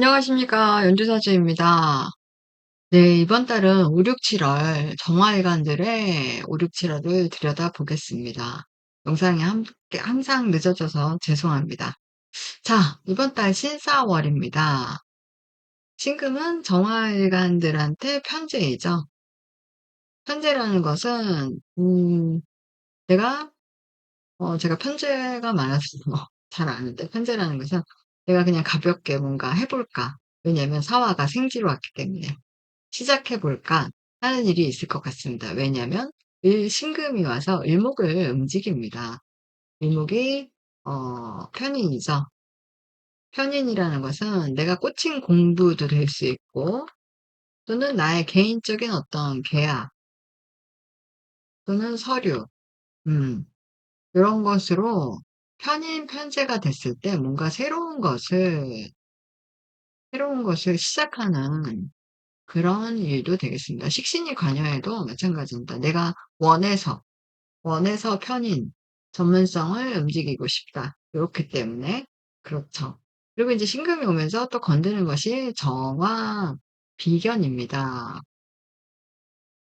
안녕하십니까. 연주사주입니다. 네, 이번 달은 5, 6, 7월 정화일관들의 5, 6, 7월을 들여다보겠습니다. 영상이 항상 늦어져서 죄송합니다. 자, 이번 달 신사월입니다. 신금은 정화일관들한테 편제이죠. 편제라는 것은 내가 제가 편제가 많아서 잘 아는데, 편제라는 것은 내가 그냥 가볍게 뭔가 해볼까. 왜냐면 사화가 생지로 왔기 때문에. 시작해 볼까 하는 일이 있을 것 같습니다. 왜냐하면 신금이 와서 일목을 움직입니다. 일목이 편인이죠. 편인이라는 것은 내가 꽂힌 공부도 될 수 있고, 또는 나의 개인적인 어떤 계약 또는 서류, 음, 이런 것으로 편인 편제가 됐을 때 뭔가 새로운 것을 시작하는 그런 일도 되겠습니다. 식신이 관여해도 마찬가지입니다. 내가 원에서 편인, 전문성을 움직이고 싶다. 요렇기 때문에 그렇죠. 그리고 이제 신금이 오면서 또 건드는 것이 정화, 비견입니다.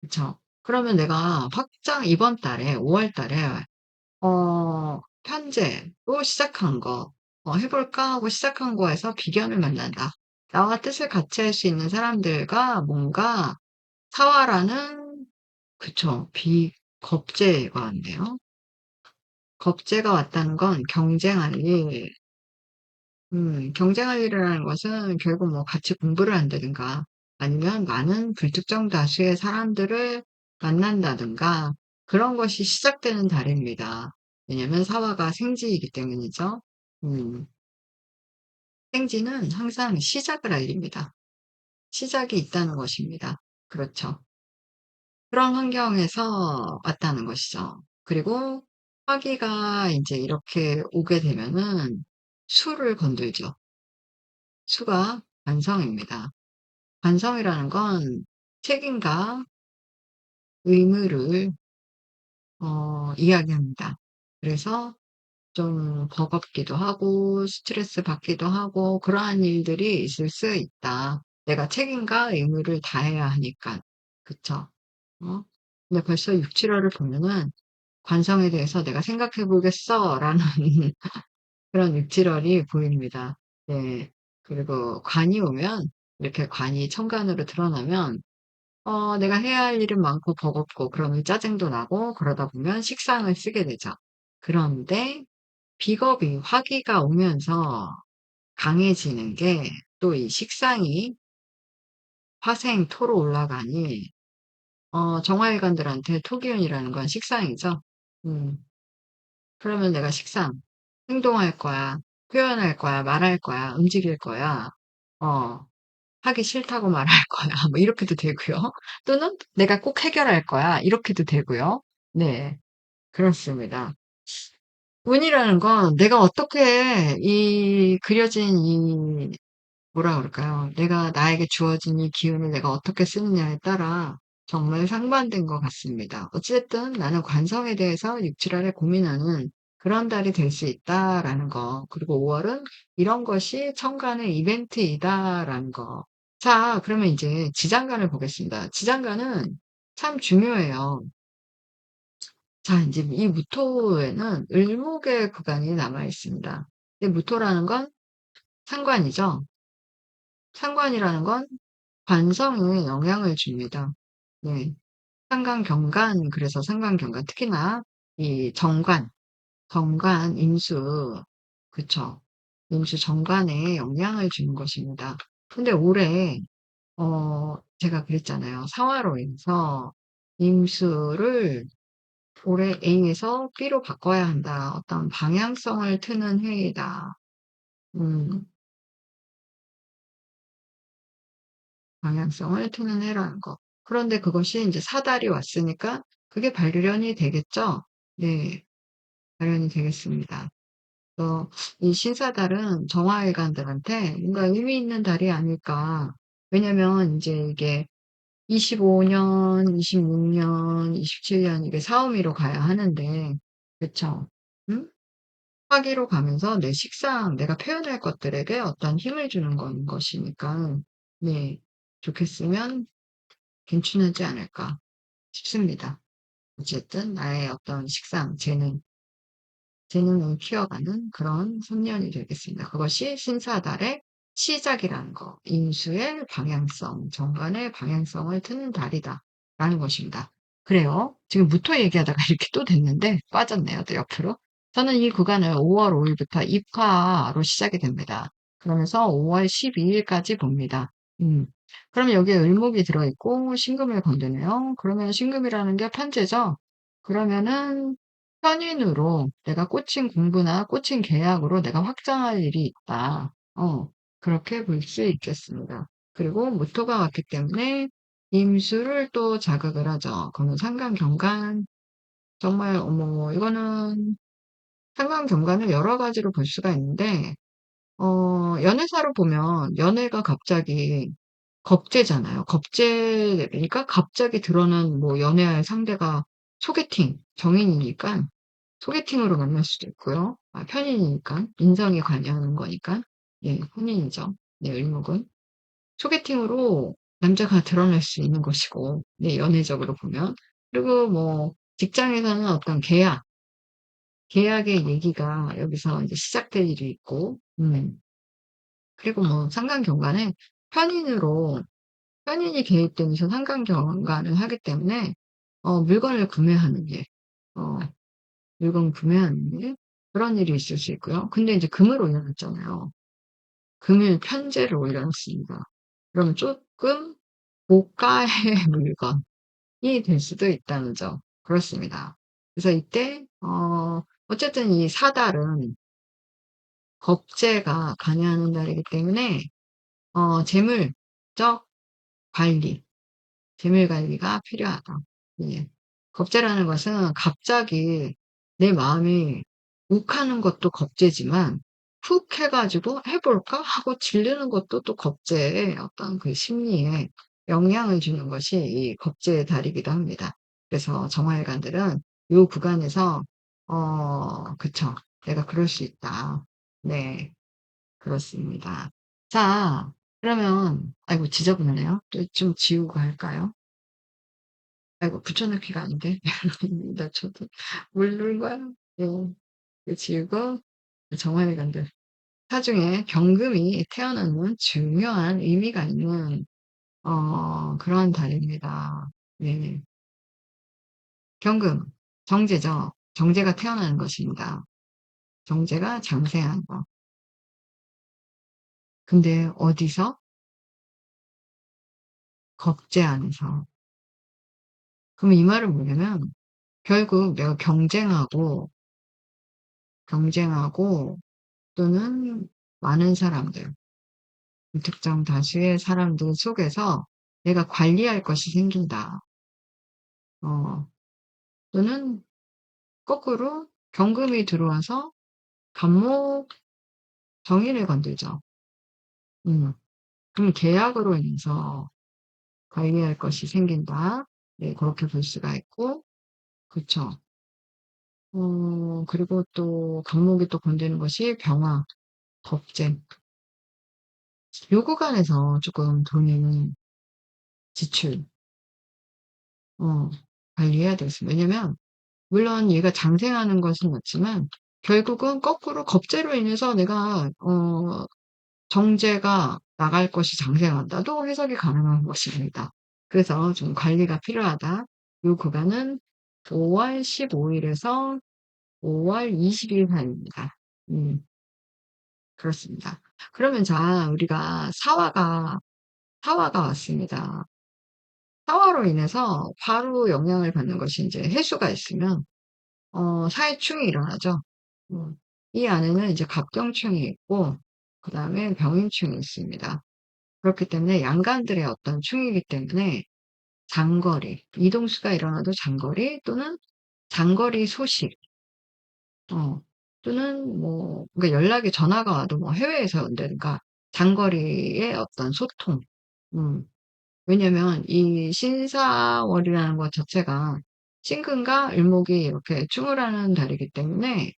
그쵸. 그러면 내가 이번 달에 5월 달에 편제로 시작한 거 해 볼까 하고 시작한 거에서 비견을 만난다. 나와 뜻을 같이 할 수 있는 사람들과 뭔가 사화라는, 그쵸. 겁재가 왔네요. 겁재가 왔다는 건 경쟁할 일, 경쟁할 일이라는 것은 결국 뭐 같이 공부를 한다든가 아니면 많은 불특정 다수의 사람들을 만난다든가 그런 것이 시작되는 달입니다. 왜냐면 사화가 생지이기 때문이죠. 음, 생지는 항상 시작을 알립니다. 시작이 있다는 것입니다. 그렇죠. 그런 환경에서 왔다는 것이죠. 그리고 화기가 이제 이렇게 오게 되면은 수를 건들죠. 수가 관성입니다. 관성이라는 건 책임과 의무를 이야기합니다. 그래서 좀 버겁기도 하고 스트레스 받기도 하고 그러한 일들이 있을 수 있다. 내가 책임과 의무를 다해야 하니까. 그쵸? 어? 근데 벌써 6, 7월을 보면은 관성에 대해서 내가 생각해 보겠어라는 그런 6, 7월이 보입니다. 네. 그리고 관이 오면 이렇게 관이 천간으로 드러나면 내가 해야 할 일은 많고 버겁고 그러면 짜증도 나고 그러다 보면 식상을 쓰게 되죠. 그런데 비겁이 화기가 오면서 강해지는 게 또 이 식상이 화생토로 올라가니 정화일관들한테 토기운이라는 건 식상이죠. 음. 그러면 내가 식상, 행동할 거야, 표현할 거야, 말할 거야, 움직일 거야, 어, 하기 싫다고 말할 거야. 뭐 이렇게도 되고요. 또는 내가 꼭 해결할 거야. 이렇게도 되고요. 네, 그렇습니다. 운이라는 건 내가 어떻게 그려진 뭐라 그럴까요? 나에게 주어진 이 기운을 내가 어떻게 쓰느냐에 따라 정말 상반된 것 같습니다. 어쨌든 나는 관성에 대해서 6, 7월에 고민하는 그런 달이 될 수 있다라는 거. 그리고 5월은 이런 것이 천간의 이벤트이다라는 거. 자, 그러면 이제 지장간을 보겠습니다. 지장간은 참 중요해요. 자, 이제 이 무토에는 을목의 구간이 남아 있습니다. 근데 무토라는 건 상관이죠. 상관이라는 건 관성에 영향을 줍니다. 네. 상관경관, 그래서 상관경관, 특히나 이 정관, 임수, 그쵸. 임수 정관에 영향을 주는 것입니다. 근데 올해, 제가 그랬잖아요. 사화로 인해서 임수를 올해 A에서 B로 바꿔야 한다. 어떤 방향성을 트는 해이다. 음, 방향성을 트는 해라는 거. 그런데 그것이 이제 사달이 왔으니까 그게 발련이 되겠죠? 네, 발련이 되겠습니다. 이 신사달은 정화일관들한테 뭔가 의미 있는 달이 아닐까. 왜냐면 이제 이게 25년, 26년, 27년 이게 사오미로 가야 하는데, 그쵸? 응? 화기로 가면서 내 식상, 내가 표현할 것들에게 어떤 힘을 주는 건 것이니까, 네, 좋겠으면 괜찮지 않을까 싶습니다. 어쨌든 나의 어떤 식상, 재능을 키워가는 그런 3년이 되겠습니다. 그것이 신사달의 시작이라는 거, 인수의 방향성, 정관의 방향성을 트는 달이다라는 것입니다. 그래요. 지금 무토 얘기하다가 이렇게 또 됐는데 빠졌네요. 또 옆으로. 저는 이 구간을 5월 5일부터 입화로 시작이 됩니다. 그러면서 5월 12일까지 봅니다. 음. 그러면 여기에 을목이 들어있고 신금을 건드네요. 그러면 신금이라는 게 편제죠. 그러면은 편인으로 내가 꽂힌 공부나 꽂힌 계약으로 내가 확장할 일이 있다. 그렇게 볼 수 있겠습니다. 그리고 무토가 왔기 때문에 임수를 또 자극을 하죠. 그러면 상관경관, 정말, 어머, 이거는 상관경관을 여러 가지로 볼 수가 있는데, 연애사로 보면 연애가 갑자기 겁재잖아요. 겁재니까 갑자기 드러난 뭐 연애할 상대가 소개팅, 정인이니까 소개팅으로 만날 수도 있고요. 편인이니까. 인성이 관여하는 거니까. 예, 혼인이죠. 네, 을목은. 소개팅으로 남자가 드러날 수 있는 것이고, 네, 연애적으로 보면. 그리고 뭐, 직장에서는 어떤 계약의 얘기가 여기서 이제 시작될 일이 있고, 그리고 뭐, 상관경관에 편인으로, 편인이 개입되면서 상관경관을 하기 때문에, 물건을 구매하는 일, 어, 물건 구매하는 일, 그런 일이 있을 수 있고요. 근데 이제 금을 올려놨잖아요. 금일 편제를 올려놨습니다. 그러면 조금 고가의 물건이 될 수도 있다는 점. 그렇습니다. 그래서 이때, 어쨌든 이 사달은 겁재가 관여하는 달이기 때문에, 재물적 관리, 재물 관리가 필요하다. 예. 겁재라는 것은 갑자기 내 마음이 욱하는 것도 겁재지만 훅 해가지고 해볼까 하고 질르는 것도 또 겁재의 어떤 그 심리에 영향을 주는 것이 이 겁재의 달이기도 합니다. 그래서 정화일관들은 이 구간에서 그쵸. 내가 그럴 수 있다. 네, 그렇습니다. 자, 그러면 아이고 지저분하네요. 또 좀 지우고 할까요? 아이고, 붙여넣기가 안 돼. 나 저도 모르는 거야. 예. 그 지우고, 정화일관들. 사중에 경금이 태어나는 중요한 의미가 있는, 그런 달입니다. 네. 경금, 정제죠. 정제가 태어나는 것입니다. 정제가 장생한 거. 근데 어디서? 겁제 안에서. 그럼 이 말은 뭐냐면, 결국 내가 경쟁하고, 또는 많은 사람들, 특정 다수의 사람들 속에서 내가 관리할 것이 생긴다. 어, 또는 거꾸로 경금이 들어와서 간목 정의를 건들죠. 음, 그럼 계약으로 인해서 관리할 것이 생긴다. 네, 그렇게 볼 수가 있고, 그쵸. 그리고 또 간목이 또 건드는 것이 병화, 겁재. 요 구간에서 조금 돈이 지출, 어, 관리해야 되겠습니다. 왜냐면 물론 얘가 장생하는 것은 맞지만 결국은 거꾸로 겁재로 인해서 내가 정제가 나갈 것이 장생한다도 해석이 가능한 것입니다. 그래서 좀 관리가 필요하다. 이 구간은 5월 15일에서 5월 20일 사이입니다. 그렇습니다. 그러면 자, 우리가 사화가 왔습니다. 사화로 인해서 바로 영향을 받는 것이 이제 해수가 있으면 사회충이 일어나죠. 음, 이 안에는 이제 갑경충이 있고, 그 다음에 병인충이 있습니다. 그렇기 때문에 양간들의 어떤 충이기 때문에 장거리, 이동수가 일어나도 장거리 또는 장거리 소식, 또는 뭐, 그러니까 연락이 전화가 와도 뭐 해외에서 온다든가 장거리의 어떤 소통, 음, 왜냐면 이 신사월이라는 것 자체가 신금과 을목이 이렇게 충을 하는 달이기 때문에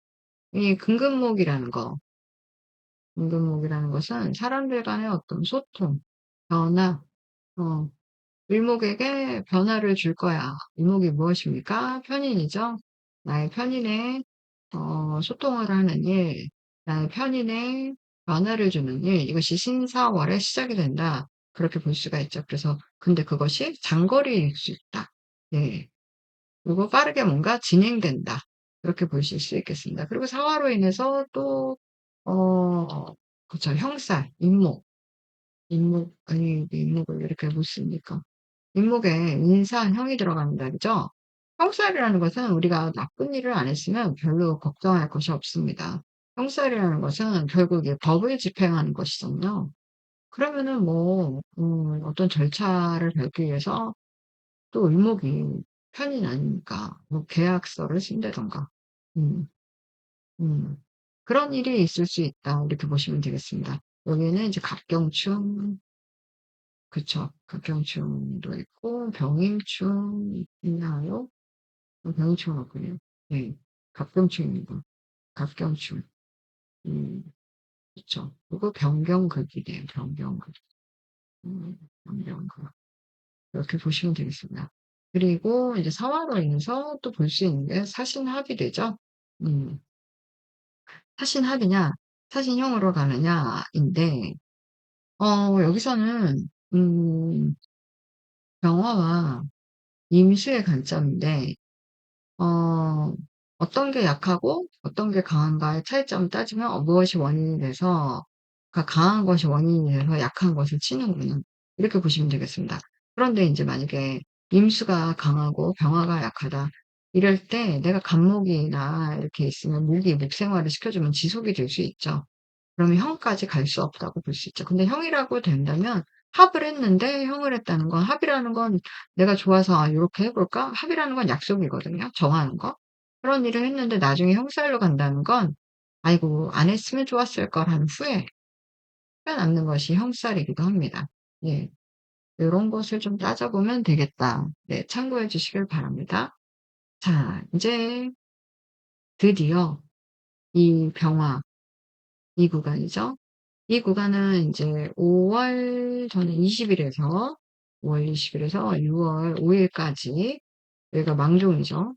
이 금금목이라는 것은 사람들 간의 어떤 소통, 변화, 어, 을목에게 변화를 줄 거야. 을목이 무엇입니까? 편인이죠. 나의 편인에 소통을 하는 일, 나의 편인에 변화를 주는 일, 이것이 신사월의 시작이 된다. 그렇게 볼 수가 있죠. 그래서 근데 그것이 장거리일 수 있다. 네. 그리고 빠르게 뭔가 진행된다. 그렇게 보실 수 있겠습니다. 그리고 사화로 인해서 또 그쵸. 형살, 아니, 인목을 이렇게 못 씁니까? 인목에 인사, 형이 들어갑니다. 그죠? 형살이라는 것은 우리가 나쁜 일을 안 했으면 별로 걱정할 것이 없습니다. 형살이라는 것은 결국에 법을 집행하는 것이잖아요. 그러면은 뭐, 어떤 절차를 밟기 위해서 또 을목이 편이 나니까, 뭐, 계약서를 쓴다던가, 음, 음, 그런 일이 있을 수 있다. 이렇게 보시면 되겠습니다. 여기는 이제 갑경충, 그쵸. 갑경충도 있고, 병임충 있나요? 병임충은 없군요. 네. 갑경충입니다. 갑경충. 음, 그쵸. 그리고 변경극이네요. 변경극. 변경극. 이렇게 보시면 되겠습니다. 그리고 이제 사화로 인해서 또 볼 수 있는 게 사신합이 되죠. 음, 사신합이냐, 사신형으로 가느냐인데, 여기서는, 병화와 임수의 관점인데, 어, 어떤 게 약하고 어떤 게 강한가의 차이점을 따지면 무엇이 원인이 돼서, 그러니까 강한 것이 원인이 돼서 약한 것을 치는구나. 이렇게 보시면 되겠습니다. 그런데 이제 만약에 임수가 강하고 병화가 약하다. 이럴 때 내가 간목이나 이렇게 있으면 목 생활을 시켜주면 지속이 될 수 있죠. 그러면 형까지 갈 수 없다고 볼 수 있죠. 근데 형이라고 된다면 합을 했는데 형을 했다는 건 합이라는 건 내가 좋아서 요렇게 해볼까? 합이라는 건 약속이거든요. 정하는 거. 그런 일을 했는데 나중에 형살로 간다는 건 아이고 안 했으면 좋았을 걸 하는 후회가 남는 것이 형살이기도 합니다. 예. 요런 것을 좀 따져보면 되겠다. 네, 참고해 주시길 바랍니다. 자, 이제 드디어 이 병화, 이 구간이죠. 이 구간은 이제 5월 저는 20일에서 5월 20일에서 6월 5일까지 여기가 망종이죠.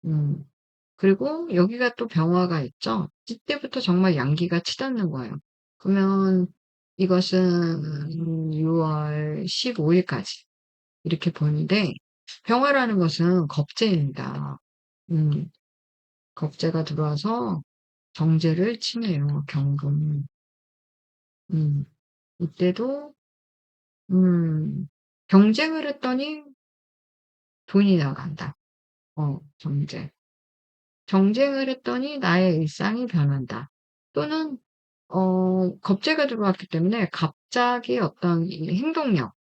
음. 그리고 여기가 또 병화가 있죠. 이때부터 정말 양기가 치닫는 거예요. 그러면 이것은 6월 15일까지 이렇게 보는데 병화라는 것은 겁재입니다. 음, 겁재가 들어와서 정제를 치네요. 경금. 음, 이때도 경쟁을 했더니 돈이 나간다. 경쟁. 경쟁을 했더니 나의 일상이 변한다. 또는, 겁재가 들어왔기 때문에 갑자기 어떤 이 행동력,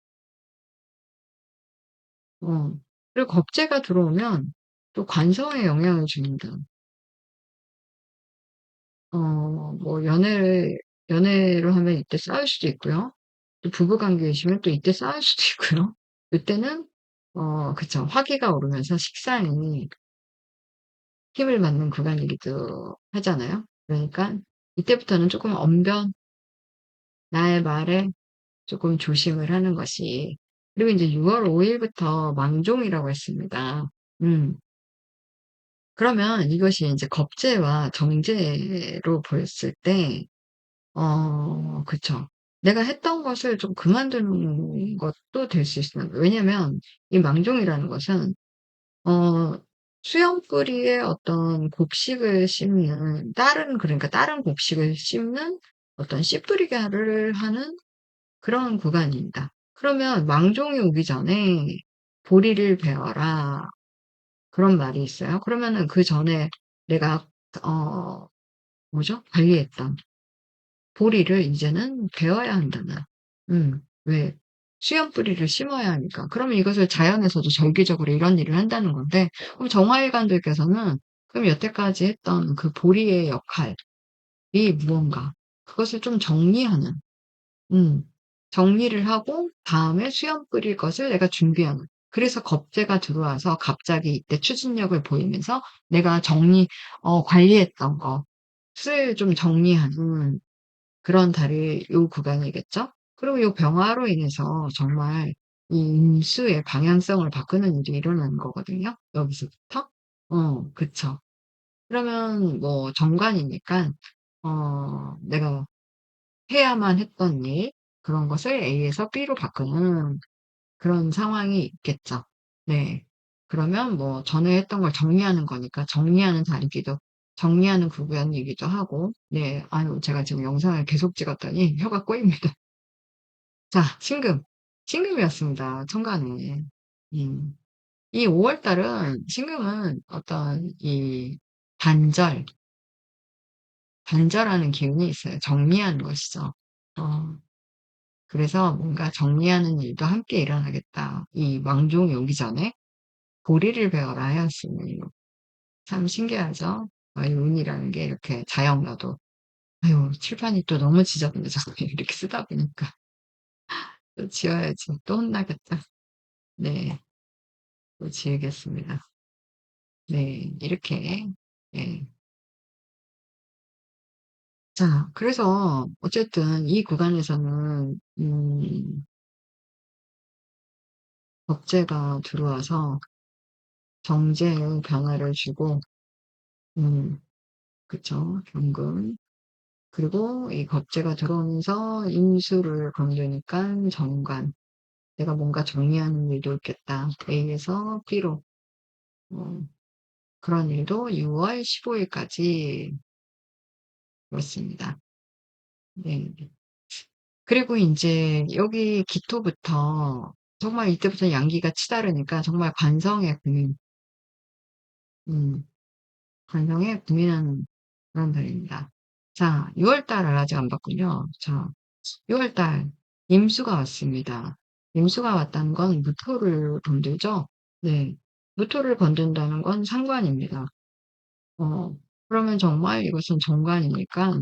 어, 그리고 겁재가 들어오면 또 관성에 영향을 줍니다. 뭐, 연애를 하면 이때 싸울 수도 있고요. 또 부부관계이시면 또 이때 싸울 수도 있고요. 이때는, 그쵸. 화기가 오르면서 식상이 힘을 받는 구간이기도 하잖아요. 그러니까 이때부터는 조금 언변, 나의 말에 조금 조심을 하는 것이. 그리고 이제 6월 5일부터 망종이라고 했습니다. 음. 그러면 이것이 이제 겁재와 정제로 보였을 때, 그쵸. 내가 했던 것을 좀 그만두는 것도 될 수 있습니다. 왜냐면 이 망종이라는 것은 어, 수염뿌리에 어떤 곡식을 심는, 그러니까 다른 곡식을 심는 어떤 씨뿌리가를 하는 그런 구간입니다. 그러면 망종이 오기 전에 보리를 베어라. 그런 말이 있어요. 그러면은 그 전에 내가, 어, 뭐죠? 관리했던 보리를 이제는 베어야 한다는. 왜? 수염 뿌리를 심어야 하니까. 그러면 이것을 자연에서도 절기적으로 이런 일을 한다는 건데, 그럼 정화일관들께서는 그럼 여태까지 했던 그 보리의 역할이 무언가, 그것을 좀 정리하는, 음, 정리를 하고 다음에 수염 뿌릴 것을 내가 준비하는. 그래서 겁재가 들어와서 갑자기 이때 추진력을 보이면서 내가 관리했던 것을 좀 정리하는 그런 달이 요 구간이겠죠? 그리고 요 병화로 인해서 정말 이 인수의 방향성을 바꾸는 일이 일어나는 거거든요, 여기서부터. 그쵸. 그러면 뭐 정관이니깐 내가 해야만 했던 일, 그런 것을 A에서 B로 바꾸는 그런 상황이 있겠죠. 네. 그러면 뭐 전에 했던 걸 정리하는 거니까 정리하는 구간이기도 하고. 네. 아유, 제가 지금 영상을 계속 찍었더니 혀가 꼬입니다. 자, 신금. 신금이었습니다, 천간에. 음. 이 5월 달은 신금은 어떤 이 단절, 단절하는 기운이 있어요. 정리하는 것이죠. 어 그래서 뭔가 정리하는 일도 함께 일어나겠다. 이 왕종이 오기 전에 "보리를 베어라." 하였으니 참 신기하죠? 이 운이라는 게 이렇게 자영러도. 아유, 칠판이 또 너무 지저분해 자꾸 이렇게 쓰다 보니까. 또 지워야지. 또 혼나겠다. 네. 또 지우겠습니다. 네. 이렇게. 예. 자, 그래서 어쨌든 이 구간에서는 겁재가 들어와서 정제의 변화를 주고. 음 그쵸. 경금. 그리고 이 겁재가 들어오면서 임수를 건드니깐 정관. '내가 뭔가 정리하는 일도 있겠다.' A에서 B로. 어 그런 일도 6월 15 일까지 그렇습니다. 네. 그리고 인제 여기 기토부터 정말 이때부터 양기가 치달으니까 정말 관성에 고민, 음 관성에 고민하는 그런 달입니다. 자, 6월 달을 아직 안 봤군요. 자, 6월 달 임수가 왔습니다. 임수가 왔다는 건 무토를 건들죠? 네. 무토를 건든다는 건 상관입니다. 어 그러면 정말 이것은 정관이니까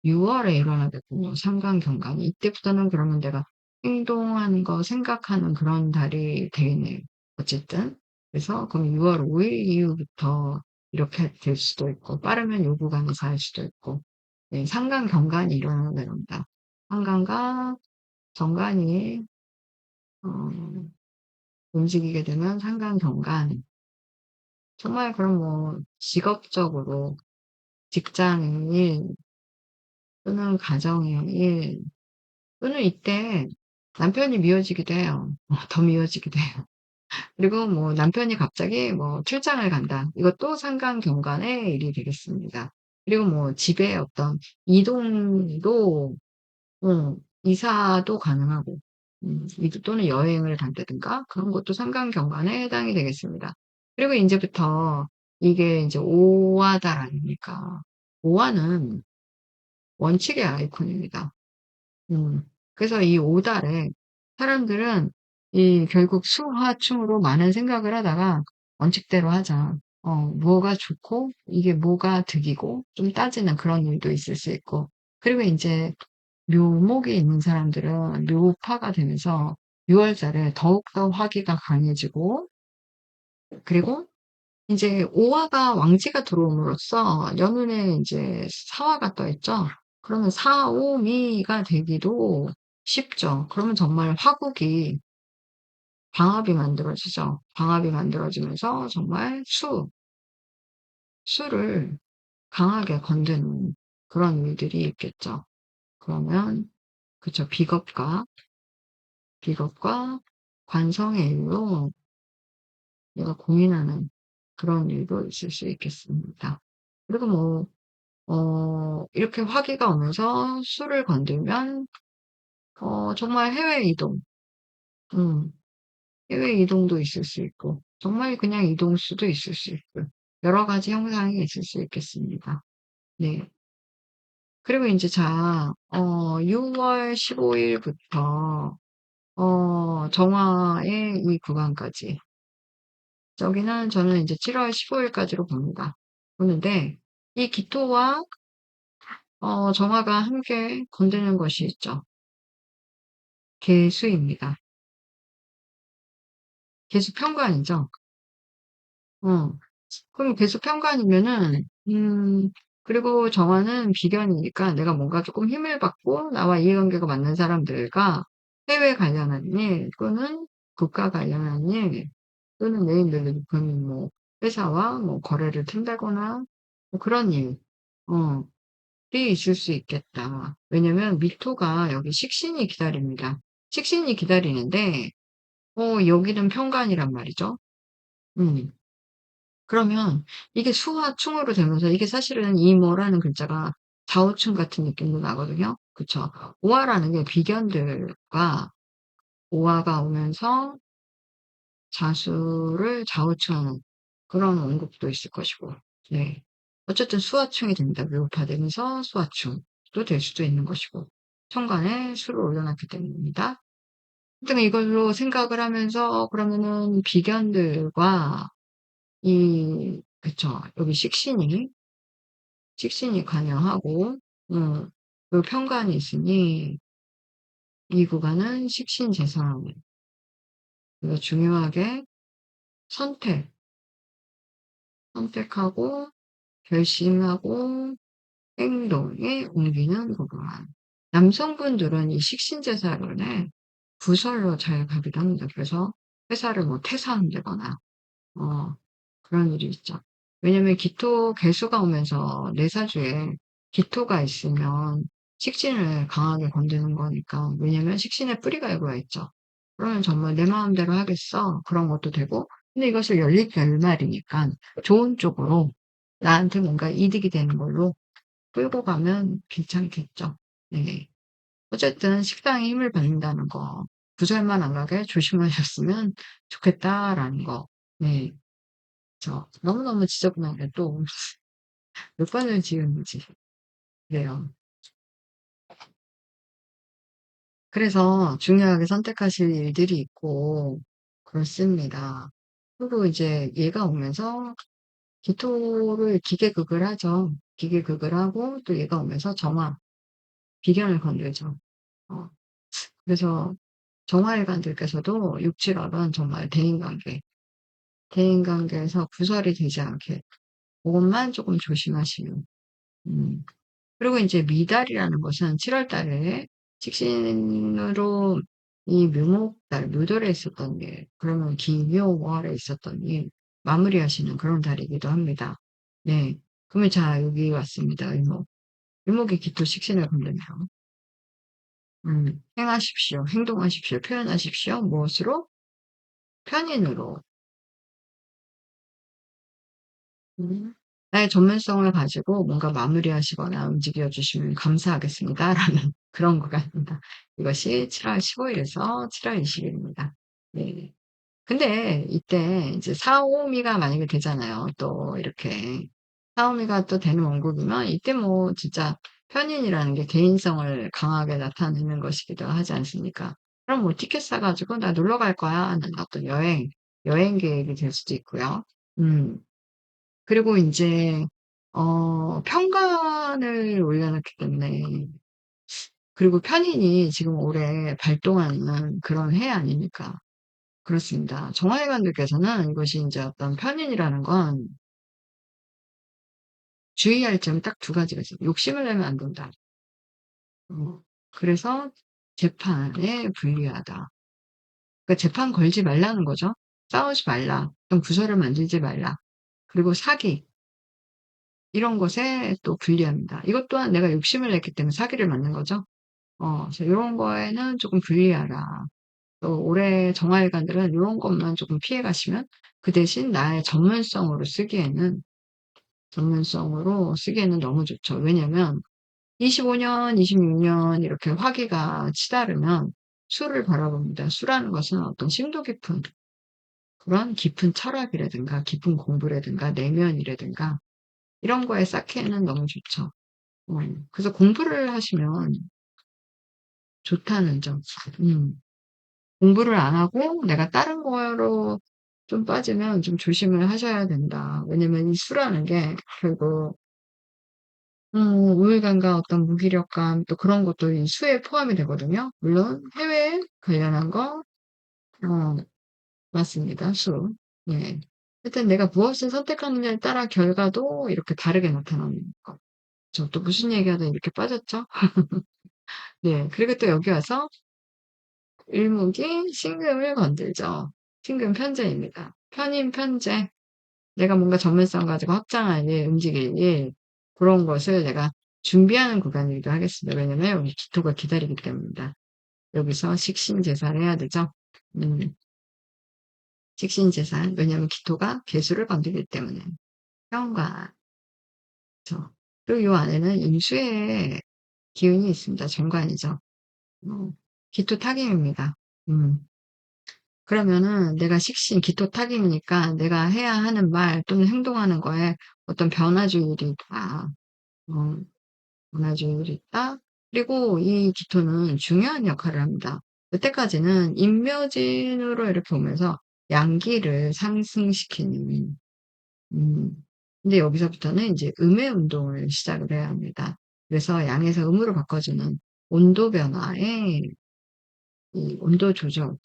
6 월에 일어나겠군요, 상관경관이. 이때부터는 그러면 내가 행동하는 거 생각하는 그런 달이 되겠네요, 어쨌든. 그래서 그럼 6월 5일 이후부터 이렇게 될 수도 있고, 빠르면 요 구간에서 할 수도 있고. 네, 상관경관이 일어나게 됩니다. 상관과 정관이 어 움직이게 되면 상관경관. 정말 그럼 뭐 직업적으로 직장의 일 또는 가정의 일 또는 이때 남편이 미워지기도 해요. 더 미워지기도 해요. 그리고 뭐 남편이 갑자기 뭐 출장을 간다. 이것도 상관경관의 일이 되겠습니다. 그리고 뭐 집에 어떤 이동도, 이사도 가능하고, 이도 또는 여행을 간다든가 그런 것도 상관경관에 해당이 되겠습니다. 그리고 인제부터 이게 인제 오화달 아닙니까? 오화는 원칙의 아이콘입니다. 음. 그래서 이 5 달에 사람들은 이 결국 수화충으로 많은 생각을 하다가 원칙대로 하자. 뭐가 좋고 이게 뭐가 득이고 좀 따지는 그런 일도 있을 수 있고. 그리고 인제 묘목이 있는 사람들은 묘파가 되면서 6월 달에 더욱더 화기가 강해지고, 그리고 인제 오화가 왕지가 들어옴으로써 연운에 인제 사화가 떠 있죠. 그러면 사오미가 되기도 쉽죠. 그러면 정말 화국이 방압이 만들어지죠. 방압이 만들어지면서 정말 수를 강하게 건드는 그런 일들이 있겠죠. 그러면 그쵸. 비겁과 관성의 일로 내가 고민하는 그런 일도 있을 수 있겠습니다. 그리고 뭐 이렇게 화기가 오면서 수를 건들면 정말 해외 이동, 음 해외 이동도 있을 수 있고 정말 그냥 이동수도 있을 수 있고 여러 가지 형상이 있을 수 있겠습니다. 네. 그리고 인제 자, 6월 15 일부터 정화의 이 구간까지, 저기는 저는 인제 7월 15 일까지로 봅니다. 보는데 이 기토와 정화가 함께 건드는 것이 있죠. 개수입니다. 계속 편관이죠. 어. 그럼 계속 편관이면은 그리고 정화는 비견이니까 내가 뭔가 조금 힘을 받고 나와 이해관계가 맞는 사람들과 해외 관련한 일 또는 국가 관련한 일 또는 내인들이 높은 뭐 회사와 뭐 거래를 튼다거나 뭐 그런 일 어 이 있을 수 있겠다. 왜냐면 미토가 여기 식신이 기다립니다. 식신이 기다리는데 여기는 편관이란 말이죠. 음. 그러면 이게 수와 충으로 되면서 이게 사실은 이 뭐라는 글자가 좌우충 같은 느낌도 나거든요. 그쵸? 오화라는 게 비견들과 오화가 오면서 자수를 좌우충하는 그런 언급도 있을 것이고. 네. 어쨌든 수화충이 됩니다. 묘파되면서 수화충도 될 수도 있는 것이고. 천간에 수를 올려놨기 때문입니다. 하여튼 이걸로 생각을 하면서 그러면은 비견들과 그쵸. 여기 식신이 관여하고, 요 편관이 있으니, 이 구간은 식신재상. 그래서 중요하게 선택하고, 결심하고, 행동에 옮기는 구간. 남성분들은 이 식신재살운에 부설로 잘 가기도 합니다. 그래서 회사를 뭐 퇴사한다거나, 어, 그런 일이 있죠. 왜냐면 기토 개수가 오면서 내사주에 기토가 있으면 식신을 강하게 건드는 거니까. 왜냐면 식신에 뿌리가 일고가 있죠. 그러면 정말 내 마음대로 하겠어. 그런 것도 되고. 근데 이것을 열릴 결말이니까 좋은 쪽으로 나한테 뭔가 이득이 되는 걸로 끌고 가면 괜찮겠죠. 네. 어쨌든 식당에 힘을 받는다는 거. 부설만 안 가게 조심하셨으면 좋겠다라는 거. 네. 너무너무 지저분하게 또 몇 번을 지우는지 그래요. 그래서 중요하게 선택하실 일들이 있고 그렇습니다. 그리고 이제 얘가 오면서 기토를 기계극을 하죠. 기계극을 하고 또 얘가 오면서 정화, 비견을 건들죠. 어, 그래서 정화일관들께서도 육칠월은 정말 대인관계에서 구설이 되지 않게 그것만 조금 조심하시면 그리고 이제 미달이라는 것은 7월 달에 직신으로 이 묘목달, 묘돌에 있었던 일, 그러면 기묘월에 있었던 일, 마무리하시는 그런 달이기도 합니다. 네. 그러면 자, 여기 왔습니다. 의목. 의목이 기토 식신을 건드네요. 행하십시오. 행동하십시오. 표현하십시오. 무엇으로? 편인으로. 음. 나의 전문성을 가지고 뭔가 마무리하시거나 움직여 주시면 감사하겠습니다.라는 그런 구간입니다. 이것이 7월 15일에서 7월 20일입니다. 네. 근데 이때 이제 사오미가 만약에 되잖아요. 또 이렇게 사오미가 또 되는 원국이면 이때 뭐 진짜 편인이라는 게 개인성을 강하게 나타내는 것이기도 하지 않습니까? 그럼 뭐 티켓 사가지고 나 놀러 갈 거야 하는 어떤 여행 계획이 될 수도 있고요. 음. 그리고 인제 편관을 올려놨기 때문에 그리고 편인이 지금 올해 발동하는 그런 해 아닙니까? 그렇습니다. 정화일관들께서는 이것이 인제 어떤 편인이라는 건 주의할 점이 딱 두 가지가 있어요. 욕심을 내면 안 된다. 그래서 재판에 불리하다. 그러니까 재판 걸지 말라는 거죠. 싸우지 말라. 어떤 구설을 만들지 말라. 그리고 사기 이런 것에 또 불리합니다. 이것 또한 내가 욕심을 냈기 때문에 사기를 맞는 거죠. 그래서 요런 거에는 조금 불리하라. 또 올해 정화일관들은 요런 것만 조금 피해 가시면 그 대신 나의 전문성으로 쓰기에는 너무 좋죠. 왜냐면 25년, 26년 이렇게 화기가 치달으면 수를 바라봅니다. 수라는 것은 어떤 심도 깊은 그런 깊은 철학이라든가 깊은 공부라든가 내면이라든가 이런 거에 쌓기에는 너무 좋죠. 그래서 공부를 하시면 좋다는 점. 공부를 안 하고 내가 다른 거로 좀 빠지면 좀 조심을 하셔야 된다. 왜냐면 이 수라는 게 결국 우울감과 어떤 무기력감 또 그런 것도 이 수에 포함이 되거든요. 물론 해외 관련한 거, 어, 맞습니다. 수. 네. 하여튼 내가 무엇을 선택하느냐에 따라 결과도 이렇게 다르게 나타나는 것. 저 또 무슨 얘기하다 이렇게 빠졌죠? 네. 그리고 또 여기 와서 을목이 신금을 건들죠. 신금 편제입니다. 편인 편제. 내가 뭔가 전문성 가지고 확장할 일, 움직일 일, 그런 것을 내가 준비하는 구간이기도 하겠습니다. 왜냐면 여기 기토가 기다리기 때문이다. 여기서 식신제사를 해야 되죠. 음, 식신제사. 왜냐면 기토가 개수를 건드리기 때문에. 평과. 그렇죠. 그리고 요 안에는 임수의 기운이 있습니다. 정관이죠. 어, 기토 타김입니다. 음. 그러면은 내가 식신, 기토 타김이니까 내가 해야 하는 말 또는 행동하는 거에 어떤 변화주의이 있다. 어, 변화주의이 있다. 그리고 이 기토는 중요한 역할을 합니다. 여태까지는 인묘진으로 이렇게 오면서 양기를 상승시키는, 음, 근데 여기서부터는 이제 음의 운동을 시작을 해야 합니다. 그래서 양에서 음으로 바꿔주는 온도 변화에 이 온도 조절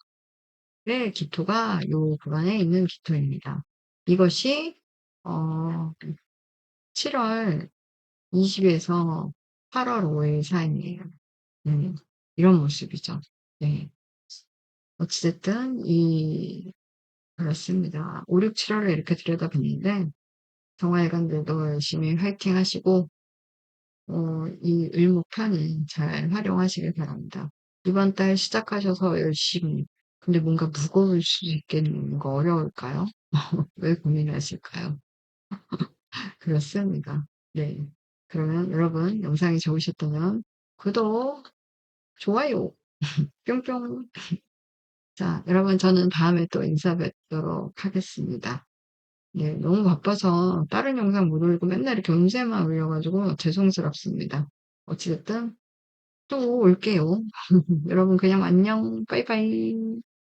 의 기토가 요 구간에 있는 기토입니다. 이것이 7월 20에서 8월 5일 사이에요. 네, 이런 모습이죠. 네. 어찌됐든 그렇습니다. 5, 6, 7월을 이렇게 들여다봤는데 정화일관들도 열심히 화이팅 하시고 이 을목편이 잘 활용하시길 바랍니다. 이번 달 시작하셔서 열심히 근데 뭔가 무거울 수도 있겠는 거 어려울까요? 왜 고민하실까요? 그렇습니다. 네. 그러면 여러분 영상이 좋으셨다면 구독, 좋아요, 뿅뿅. 자, 여러분 저는 다음에 또 인사뵙도록 하겠습니다. 네, 너무 바빠서 다른 영상 못 올리고 맨날 이렇게 음세만 올려가지고 죄송스럽습니다. 어찌됐든 또 올게요. 여러분 그냥 안녕, 빠이빠이.